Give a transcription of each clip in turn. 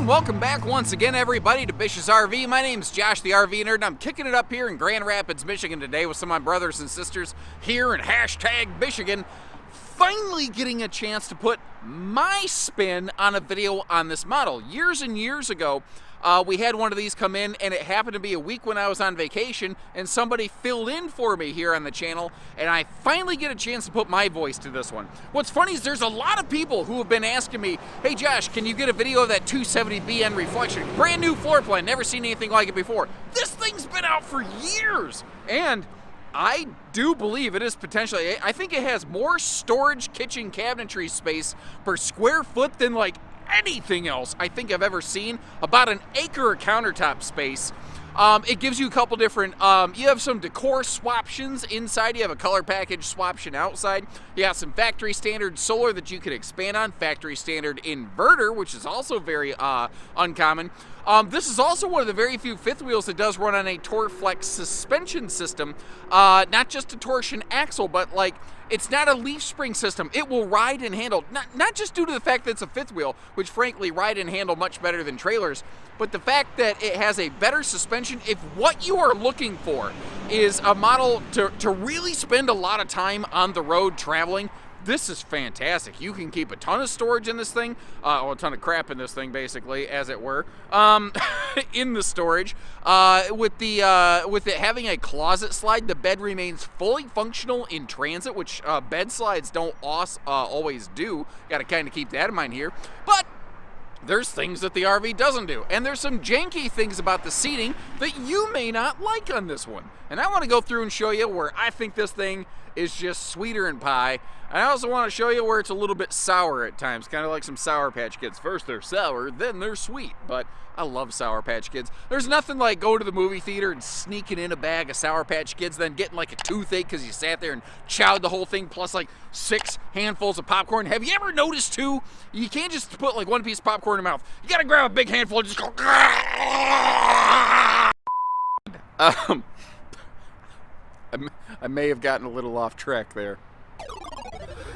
and welcome back once again, everybody, to Bish's RV. My name's Josh, the RV Nerd, and I'm kicking it up here in Grand Rapids, Michigan today with some of my brothers and sisters here in hashtag Michigan. Finally getting a chance to put my spin on a video on this model. Years and years ago, we had one of these come in, and it happened to be a week when I was on vacation, and somebody filled in for me here on the channel, and I finally get a chance to put my voice to this one. What's funny is there's a lot of people who have been asking me, hey Josh, can you get a video of that 270BN reflection? Brand new floor plan, never seen anything like it before. This thing's been out for years, and I do believe it is potentially, I think it has more storage kitchen cabinetry space per square foot than like anything else I think I've ever seen. About an acre of countertop space. It gives you a couple different, you have some decor swaptions inside, you have a color package swaption outside, you have some factory standard solar that you can expand on, factory standard inverter, which is also very uncommon. This is also one of the very few fifth wheels that does run on a Torflex suspension system, not just a torsion axle, but like, it's not a leaf spring system. It will ride and handle, not just due to the fact that it's a fifth wheel, which frankly ride and handle much better than trailers, but the fact that it has a better suspension. If what you are looking for is a model to really spend a lot of time on the road traveling, this is fantastic. You can keep a ton of storage in this thing, or a ton of crap in this thing, basically, as it were, in the storage. With it having a closet slide, the bed remains fully functional in transit, which bed slides don't always do. Got to kind of keep that in mind here. But there's things that the RV doesn't do, and there's some janky things about the seating that you may not like on this one. And I want to go through and show you where I think this thing is just sweeter than pie. I also want to show you where it's a little bit sour at times, kind of like some Sour Patch Kids. First they're sour, then they're sweet, but I love Sour Patch Kids. There's nothing like going to the movie theater and sneaking in a bag of Sour Patch Kids, then getting like a toothache because you sat there and chowed the whole thing, plus like 6 handfuls of popcorn. Have you ever noticed too, you can't just put like one piece of popcorn in your mouth. You gotta grab a big handful and just go. I may have gotten a little off track there.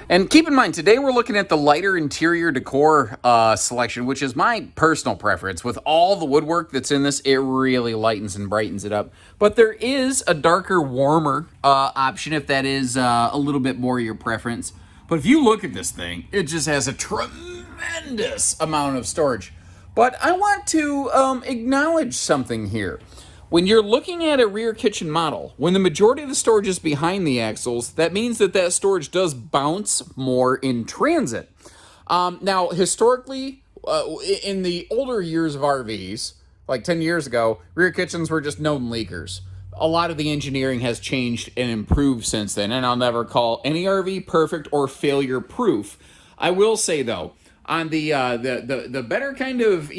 And keep in mind, today we're looking at the lighter interior decor selection, which is my personal preference. With all the woodwork that's in this, it really lightens and brightens it up. But there is a darker, warmer option if that is a little bit more your preference. But if you look at this thing, it just has a tremendous amount of storage. But I want to acknowledge something here. When you're looking at a rear kitchen model, when the majority of the storage is behind the axles, that means that storage does bounce more in transit. Now, historically, in the older years of RVs, like 10 years ago, rear kitchens were just known leakers. A lot of the engineering has changed and improved since then, and I'll never call any RV perfect or failure-proof. I will say, though, on the better kind of,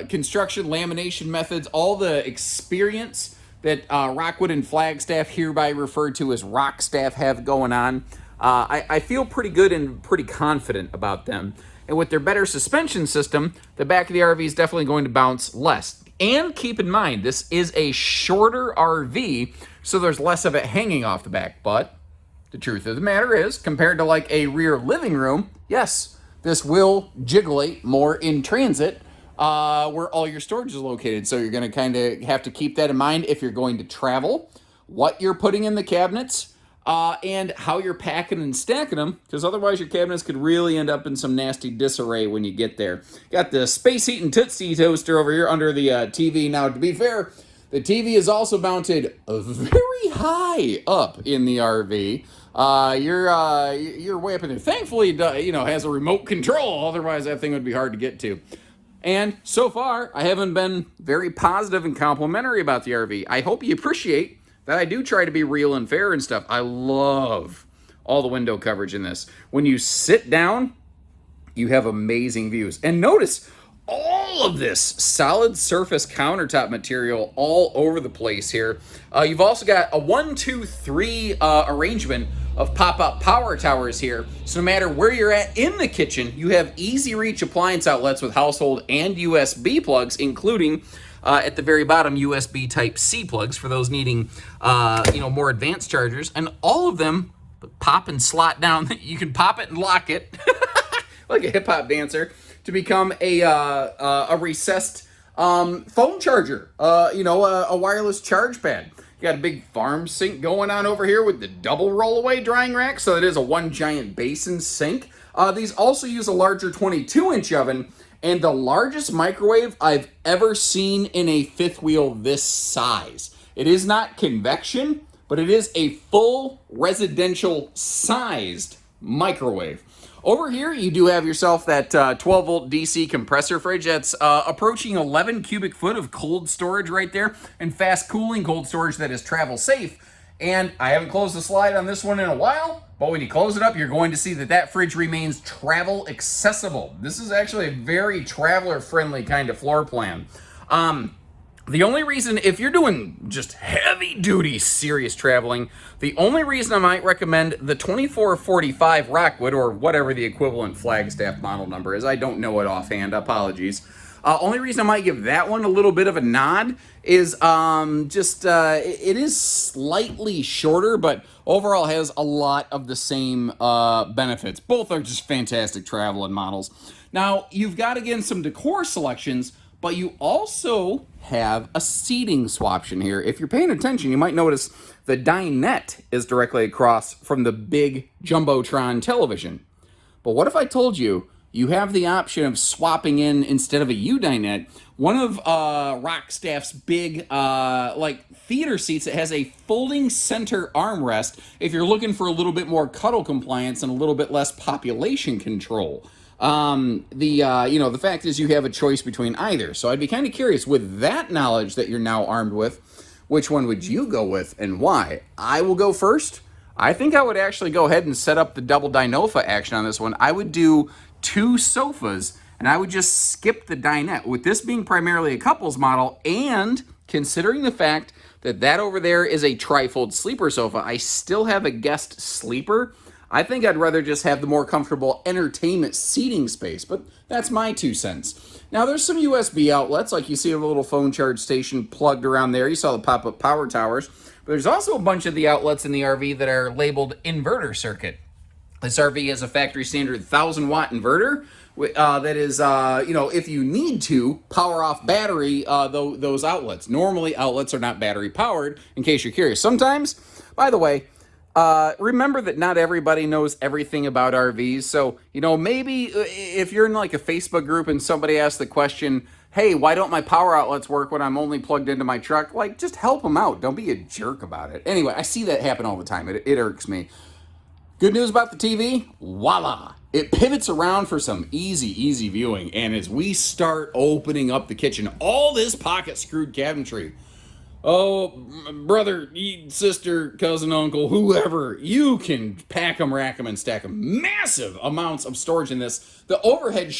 construction lamination methods, all the experience that Rockwood and Flagstaff, hereby referred to as Rockstaff, have going on, I feel pretty good and pretty confident about them. And with their better suspension system, the back of the RV is definitely going to bounce less. And keep in mind, this is a shorter RV, so there's less of it hanging off the back. But the truth of the matter is, compared to like a rear living room, yes, this will jigglate more in transit where all your storage is located. So you're going to kind of have to keep that in mind if you're going to travel, what you're putting in the cabinets, and how you're packing and stacking them, because otherwise your cabinets could really end up in some nasty disarray when you get there. Got the space heating Tootsie Toaster over here under the TV. Now, to be fair, the TV is also mounted very high up in the RV. You're way up in there. Thankfully, it has a remote control. Otherwise, that thing would be hard to get to. And so far, I haven't been very positive and complimentary about the RV. I hope you appreciate that I do try to be real and fair and stuff. I love all the window coverage in this. When you sit down, you have amazing views. And notice all of this solid surface countertop material all over the place here. You've also got a 1, 2, 3 arrangement of pop-up power towers here. So no matter where you're at in the kitchen, you have easy reach appliance outlets with household and USB plugs, including at the very bottom USB Type-C plugs for those needing more advanced chargers, and all of them pop and slot down. You can pop it and lock it like a hip-hop dancer. to become a recessed phone charger, a wireless charge pad. You got a big farm sink going on over here with the double rollaway drying rack, so it is a one giant basin sink. These also use a larger 22-inch oven, and the largest microwave I've ever seen in a fifth wheel this size. It is not convection, but it is a full residential sized microwave. Over here, you do have yourself that 12-volt DC compressor fridge that's approaching 11 cubic foot of cold storage right there, and fast cooling cold storage that is travel safe. And I haven't closed the slide on this one in a while, but when you close it up, you're going to see that that fridge remains travel accessible. This is actually a very traveler-friendly kind of floor plan. The only reason, if you're doing just heavy-duty, serious traveling, the only reason I might recommend the 2445 Rockwood, or whatever the equivalent Flagstaff model number is, I don't know it offhand, apologies. Only reason I might give that one a little bit of a nod is it is slightly shorter, but overall has a lot of the same benefits. Both are just fantastic traveling models. Now, you've got, again, some decor selections, but you also have a seating swaption here. If you're paying attention, you might notice the dinette is directly across from the big Jumbotron television. But what if I told you you have the option of swapping in, instead of a U-dinette, one of Rockstaff's big theater seats that has a folding center armrest if you're looking for a little bit more cuddle compliance and a little bit less population control. The fact is you have a choice between either. So I'd be kind of curious, with that knowledge that you're now armed with, which one would you go with and why? I will go first. I think I would actually go ahead and set up the double Dinofa action on this one. I would do 2 sofas, and I would just skip the dinette. With this being primarily a couples model, and considering the fact that that over there is a trifold sleeper sofa, I still have a guest sleeper. I think I'd rather just have the more comfortable entertainment seating space, but that's my 2 cents. Now, there's some USB outlets, like you see a little phone charge station plugged around there. You saw the pop-up power towers. But there's also a bunch of the outlets in the RV that are labeled inverter circuit. This RV has a factory standard 1,000-watt inverter that is, if you need to, power off battery those outlets. Normally, outlets are not battery powered, in case you're curious. Sometimes, by the way, remember that not everybody knows everything about RVs. So, maybe if you're in like a Facebook group and somebody asks the question, hey, why don't my power outlets work when I'm only plugged into my truck? Like, just help them out. Don't be a jerk about it. Anyway, I see that happen all the time. It irks me. Good news about the TV, voila. It pivots around for some easy viewing. And as we start opening up the kitchen, all this pocket screwed cabinetry. Oh, brother, sister, cousin, uncle, whoever, you can pack them, rack them, and stack them. Massive amounts of storage in this. The overhead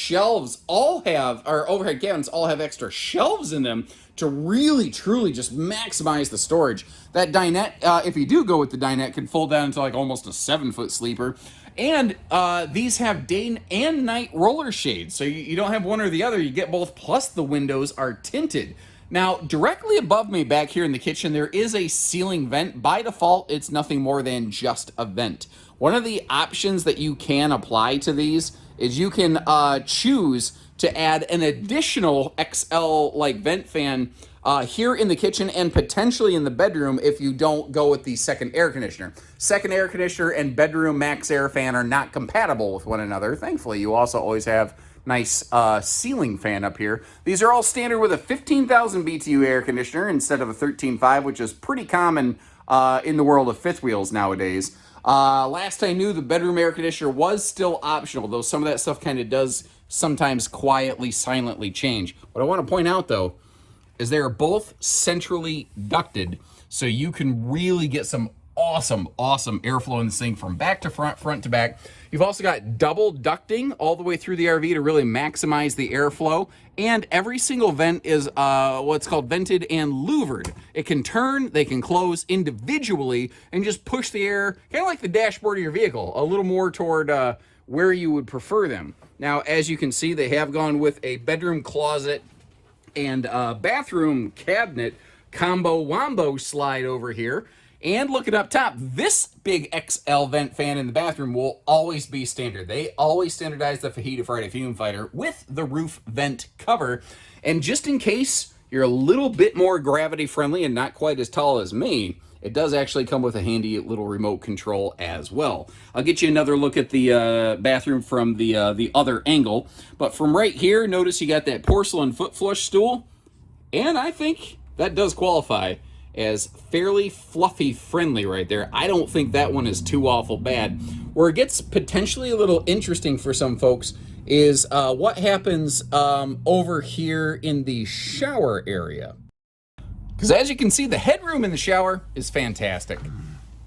overhead cabinets all have extra shelves in them to really, truly just maximize the storage. That dinette, if you do go with the dinette, can fold down into like almost a 7-foot sleeper. And these have day and night roller shades, so you don't have one or the other. You get both, plus the windows are tinted. Now, directly above me back here in the kitchen, there is a ceiling vent. By default, it's nothing more than just a vent. One of the options that you can apply to these is you can choose to add an additional XL vent fan here in the kitchen and potentially in the bedroom if you don't go with the second air conditioner. Second air conditioner and bedroom max air fan are not compatible with one another. Thankfully, you also always have nice ceiling fan up here. These are all standard with a 15,000 BTU air conditioner instead of a 13.5, which is pretty common in the world of fifth wheels nowadays. Last I knew, the bedroom air conditioner was still optional, though some of that stuff kind of does sometimes quietly, silently change. What I want to point out, though, is they are both centrally ducted, so you can really get some awesome airflow in this thing from back to front, front to back. You've also got double ducting all the way through the RV to really maximize the airflow. And every single vent is what's called vented and louvered. It can turn, they can close individually and just push the air, kind of like the dashboard of your vehicle, a little more toward where you would prefer them. Now, as you can see, they have gone with a bedroom closet and bathroom cabinet combo wombo slide over here. And looking up top, this big XL vent fan in the bathroom will always be standard. They always standardize the Fajita Friday Fume Fighter with the roof vent cover. And just in case you're a little bit more gravity friendly and not quite as tall as me, it does actually come with a handy little remote control as well. I'll get you another look at the bathroom from the other angle. But from right here, notice you got that porcelain foot flush stool. And I think that does qualify as fairly fluffy friendly right there. I don't think that one is too awful bad. Where it gets potentially a little interesting for some folks is what happens over here in the shower area. Because as you can see, the headroom in the shower is fantastic.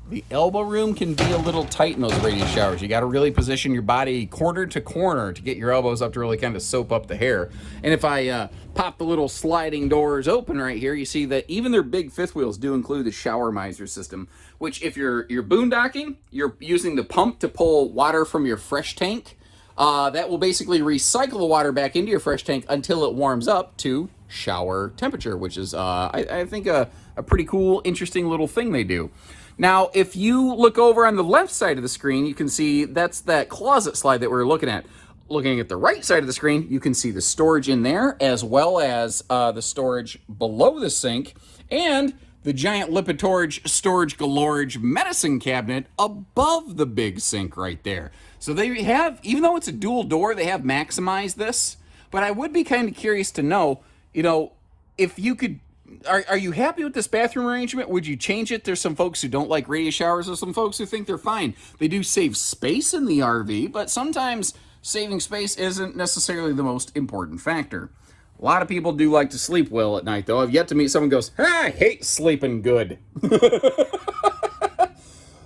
The elbow room can be a little tight in those radiant showers. You got to really position your body corner to corner to get your elbows up to really kind of soap up the hair. And if I pop the little sliding doors open right here, you see that even their big fifth wheels do include the shower miser system, which if you're boondocking, you're using the pump to pull water from your fresh tank. That will basically recycle the water back into your fresh tank until it warms up to shower temperature, which is, I think, a pretty cool, interesting little thing they do. Now, if you look over on the left side of the screen, you can see that's that closet slide that we're looking at. Looking at the right side of the screen, you can see the storage in there, as well as the storage below the sink, and the giant Lipitorage Storage Galorage medicine cabinet above the big sink right there. So they have, even though it's a dual door, they have maximized this. But I would be kind of curious to know, if you could, are you happy with this bathroom arrangement? Would you change it? There's some folks who don't like radiant showers, or some folks who think they're fine. They do save space in the RV, but sometimes saving space isn't necessarily the most important factor. A lot of people do like to sleep well at night, though. I've yet to meet someone who goes, I hate sleeping good.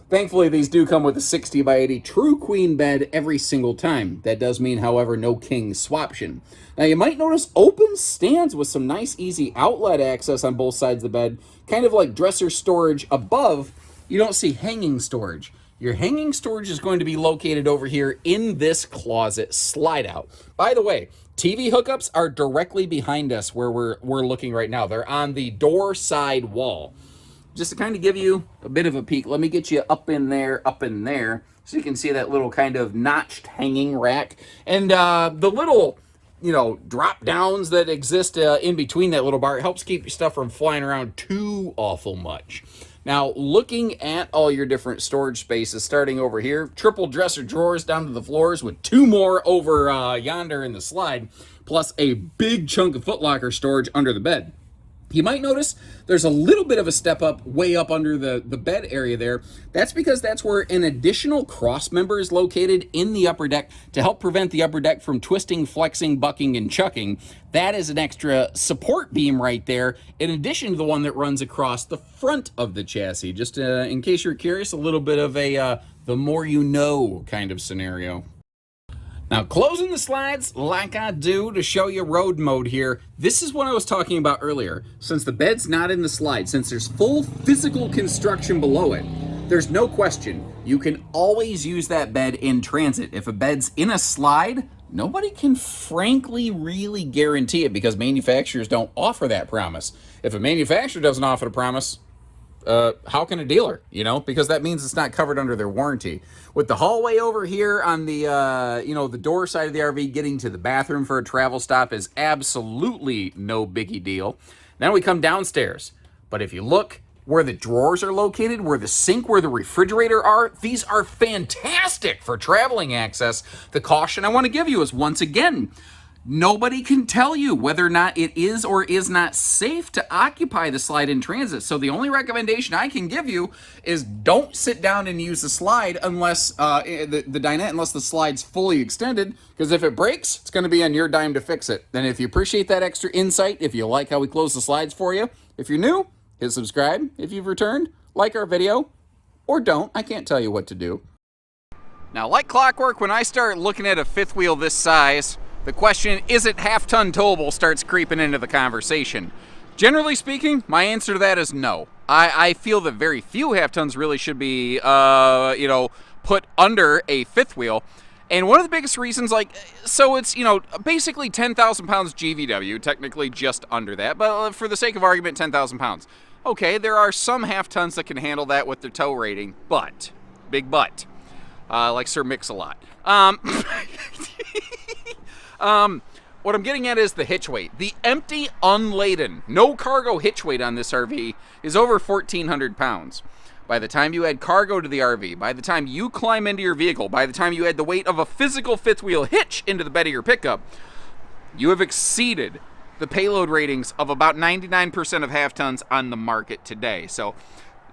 Thankfully, these do come with a 60 by 80 true queen bed every single time. That does mean, however, no king swaption. Now, you might notice open stands with some nice, easy outlet access on both sides of the bed, kind of like dresser storage above. You don't see hanging storage. Your hanging storage is going to be located over here in this closet slide out. By the way, TV hookups are directly behind us where we're looking right now. They're on the door side wall. Just to kind of give you a bit of a peek, let me get you up in there, so you can see that little kind of notched hanging rack. And the little, drop downs that exist in between that little bar, it helps keep your stuff from flying around too awful much. Now, looking at all your different storage spaces, starting over here, triple dresser drawers down to the floors with two more over yonder in the slide, plus a big chunk of footlocker storage under the bed. You might notice there's a little bit of a step up way up under the bed area there. That's because that's where an additional cross member is located in the upper deck to help prevent the upper deck from twisting, flexing, bucking, and chucking. That is an extra support beam right there, in addition to the one that runs across the front of the chassis. Just in case you're curious, a little bit of a the more you know kind of scenario. Now, closing the slides like I do to show you road mode here, this is what I was talking about earlier. Since the bed's not in the slide, since there's full physical construction below it, there's no question you can always use that bed in transit. If a bed's in a slide, nobody can frankly really guarantee it because manufacturers don't offer that promise. If a manufacturer doesn't offer the promise, how can a dealer, because that means it's not covered under their warranty. With the hallway over here on the, the door side of the RV, getting to the bathroom for a travel stop is absolutely no biggie deal. Then we come downstairs. But if you look where the drawers are located, where the sink, where the refrigerator are, these are fantastic for traveling access. The caution I want to give you is, once again, nobody can tell you whether or not it is or is not safe to occupy the slide in transit. So the only recommendation I can give you is don't sit down and use the slide unless the dinette, unless the slide's fully extended, because if it breaks, it's going to be on your dime to fix it. And if you appreciate that extra insight, if you like how we close the slides for you, if you're new, hit subscribe. If you've returned, like our video, or don't. I can't tell you what to do. Now, like clockwork, when I start looking at a fifth wheel this size, the question, is it half-ton towable, starts creeping into the conversation. Generally speaking, my answer to that is no. I feel that very few half-tons really should be, put under a fifth wheel. And one of the biggest reasons, so it's, basically 10,000 pounds GVW, technically just under that, but for the sake of argument, 10,000 pounds. Okay, there are some half-tons that can handle that with their tow rating, but, big but, like Sir Mix-a-Lot. What I'm getting at is the hitch weight. The empty, unladen, no cargo hitch weight on this RV is over 1,400 pounds. By the time you add cargo to the RV, by the time you climb into your vehicle, by the time you add the weight of a physical fifth wheel hitch into the bed of your pickup, you have exceeded the payload ratings of about 99% of half tons on the market today. So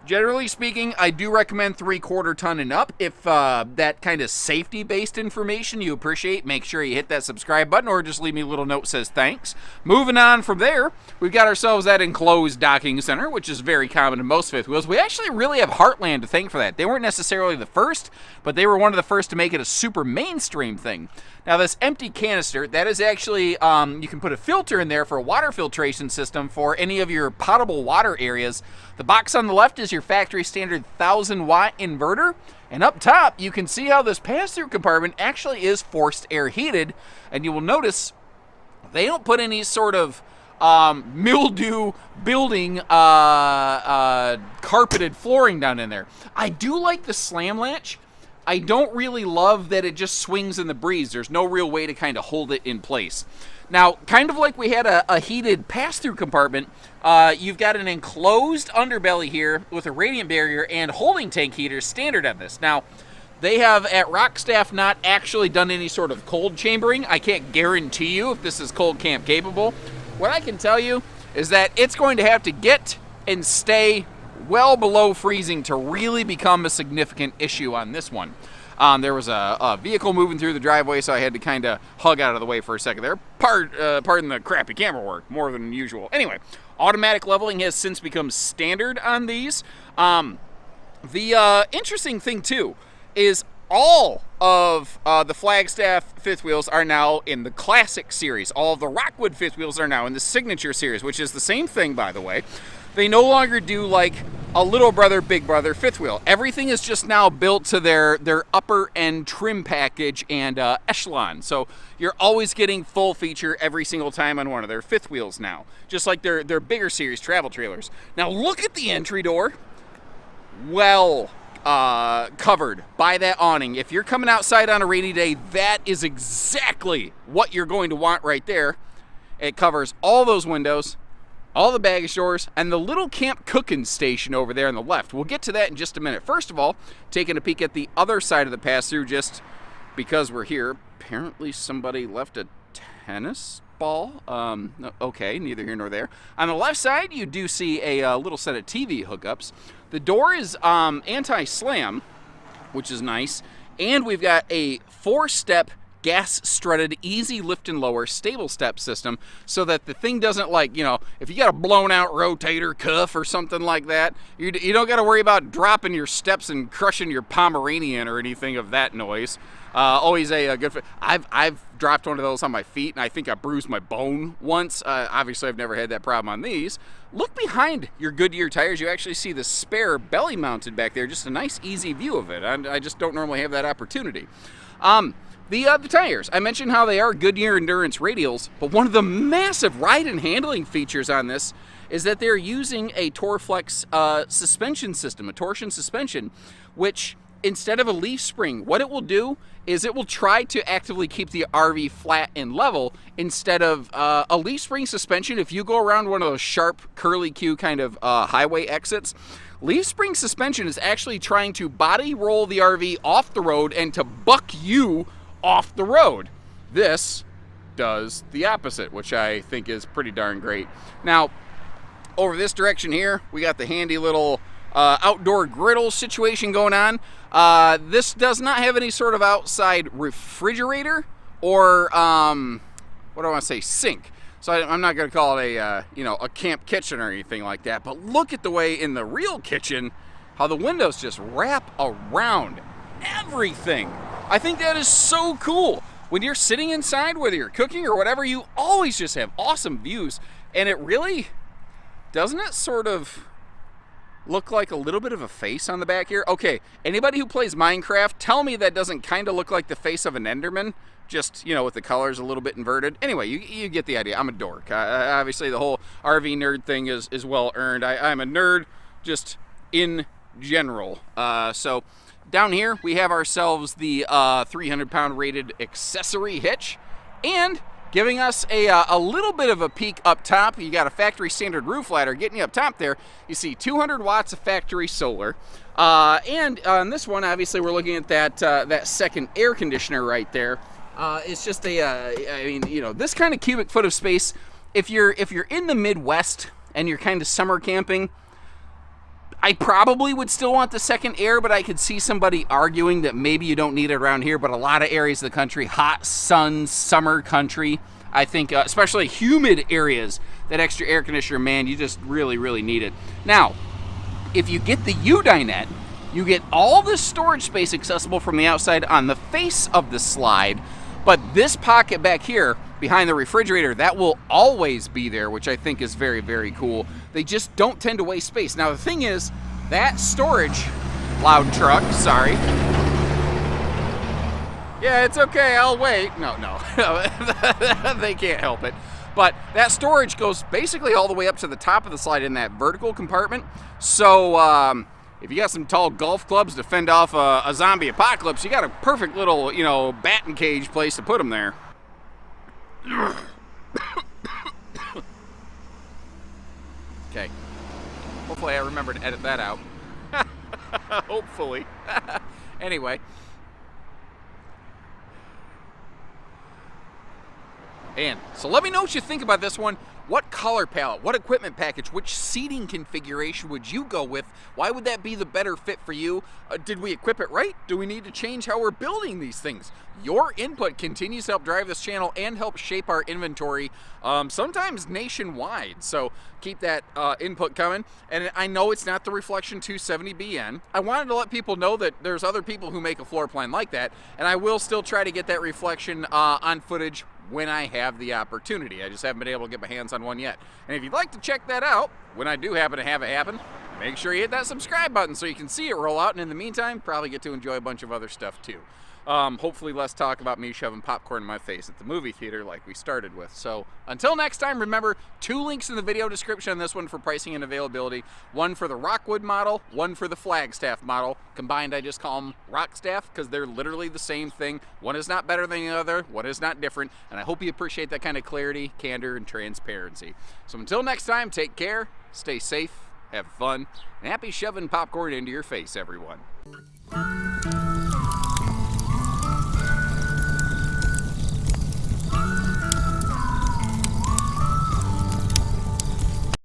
generally speaking, I do recommend 3/4 ton and up. If that kind of safety-based information you appreciate, make sure you hit that subscribe button or just leave me a little note that says thanks. Moving on from there, we've got ourselves that enclosed docking center, which is very common in most fifth wheels. We actually really have Heartland to thank for that. They weren't necessarily the first, but they were one of the first to make it a super mainstream thing. Now this empty canister, that is actually, you can put a filter in there for a water filtration system for any of your potable water areas. The box on the left is your factory standard 1,000-watt inverter. And up top, you can see how this pass-through compartment actually is forced air heated. And you will notice they don't put any sort of mildew building carpeted flooring down in there. I do like the slam latch. I don't really love that it just swings in the breeze. There's no real way to kind of hold it in place. Now, kind of like we had a heated pass-through compartment, you've got an enclosed underbelly here with a radiant barrier and holding tank heaters standard on this. Now, they have at Rockstaff not actually done any sort of cold chambering. I can't guarantee you if this is cold camp capable. What I can tell you is that it's going to have to get and stay well below freezing to really become a significant issue on this one. There was a vehicle moving through the driveway, so I had to kind of hug out of the way for a second there. Pardon the crappy camera work, more than usual. Anyway, automatic leveling has since become standard on these. The interesting thing, too, is all of the Flagstaff fifth wheels are now in the Classic series. All of the Rockwood fifth wheels are now in the Signature series, which is the same thing, by the way. They no longer do like a little brother, big brother fifth wheel. Everything is just now built to their upper end trim package and echelon. So you're always getting full feature every single time on one of their fifth wheels now, just like their bigger series travel trailers. Now look at the entry door. Well covered by that awning. If you're coming outside on a rainy day, that is exactly what you're going to want right there. It covers all those windows, all the baggage doors, and the little camp cooking station over there on the left. We'll get to that in just a minute. First of all, taking a peek at the other side of the pass-through, just because we're here. Apparently somebody left a tennis ball. Okay, neither here nor there. On the left side, you do see a little set of TV hookups. The door is anti-slam, which is nice, and we've got a 4-step gas strutted easy lift and lower stable step system, so that the thing doesn't, like, you know, if you got a blown out rotator cuff or something like that, you don't got to worry about dropping your steps and crushing your Pomeranian or anything of that noise. Always a good. I've dropped one of those on my feet, and I think I bruised my bone once. Obviously, I've never had that problem on these. Look behind your Goodyear tires. You actually see the spare belly mounted back there. Just a nice, easy view of it. I just don't normally have that opportunity. The tires, I mentioned how they are Goodyear Endurance radials, but one of the massive ride and handling features on this is that they're using a Torflex suspension system, a torsion suspension, which instead of a leaf spring, what it will do is it will try to actively keep the RV flat and level instead of a leaf spring suspension. If you go around one of those sharp curly Q kind of highway exits, leaf spring suspension is actually trying to body roll the RV off the road and to buck you off the road. This does the opposite, which I think is pretty darn great. Now, over this direction here, we got the handy little outdoor griddle situation going on. This does not have any sort of outside refrigerator or what do I want to say, sink. So I'm not going to call it a camp kitchen or anything like that. But look at the way in the real kitchen how the windows just wrap around everything. I think that is so cool. When you're sitting inside, whether you're cooking or whatever, you always just have awesome views. And it really, doesn't it sort of look like a little bit of a face on the back here? Okay, anybody who plays Minecraft, tell me that doesn't kind of look like the face of an Enderman. just, you know, with the colors a little bit inverted. Anyway, you get the idea. I'm a dork. Obviously, the whole RV nerd thing is well earned. I'm a nerd just in general. So down here, we have ourselves the 300-pound rated accessory hitch, and giving us a little bit of a peek up top. You got a factory standard roof ladder getting you up top there. You see 200 watts of factory solar. And on this one, obviously, we're looking at that second air conditioner right there. It's just I mean, you know, this kind of cubic foot of space, if you're in the Midwest and you're kind of summer camping, I probably would still want the second air, but I could see somebody arguing that maybe you don't need it around here. But a lot of areas of the country, hot sun, summer country, I think, especially humid areas, that extra air conditioner, man, you just really, really need it. Now, if you get the U-dinette, you get all this storage space accessible from the outside on the face of the slide, but this pocket back here behind the refrigerator, that will always be there, which I think is very, very cool. They just don't tend to waste space. Now, the thing is, that storage, loud truck, sorry. Yeah, it's okay, I'll wait. No, they can't help it. But that storage goes basically all the way up to the top of the slide in that vertical compartment. So if you got some tall golf clubs to fend off a zombie apocalypse, you got a perfect little, you know, batting cage place to put them there. Okay. Hopefully I remember to edit that out. Hopefully. Anyway. And so let me know what you think about this one. What color palette, what equipment package, which seating configuration would you go with? Why would that be the better fit for you? Did we equip it right? Do we need to change how we're building these things? Your input continues to help drive this channel and help shape our inventory, sometimes nationwide. So keep that input coming. And I know it's not the Reflection 270BN. I wanted to let people know that there's other people who make a floor plan like that, and I will still try to get that Reflection on footage when I have the opportunity. I just haven't been able to get my hands on one yet. And if you'd like to check that out, when I do happen to have it happen, make sure you hit that subscribe button so you can see it roll out. And in the meantime, probably get to enjoy a bunch of other stuff too. Hopefully less talk about me shoving popcorn in my face at the movie theater like we started with. So until next time, remember, 2 links in the video description on this one for pricing and availability. One for the Rockwood model, one for the Flagstaff model. Combined, I just call them Rockstaff because they're literally the same thing. One is not better than the other, one is not different. And I hope you appreciate that kind of clarity, candor, and transparency. So until next time, take care, stay safe, have fun, and happy shoving popcorn into your face, everyone.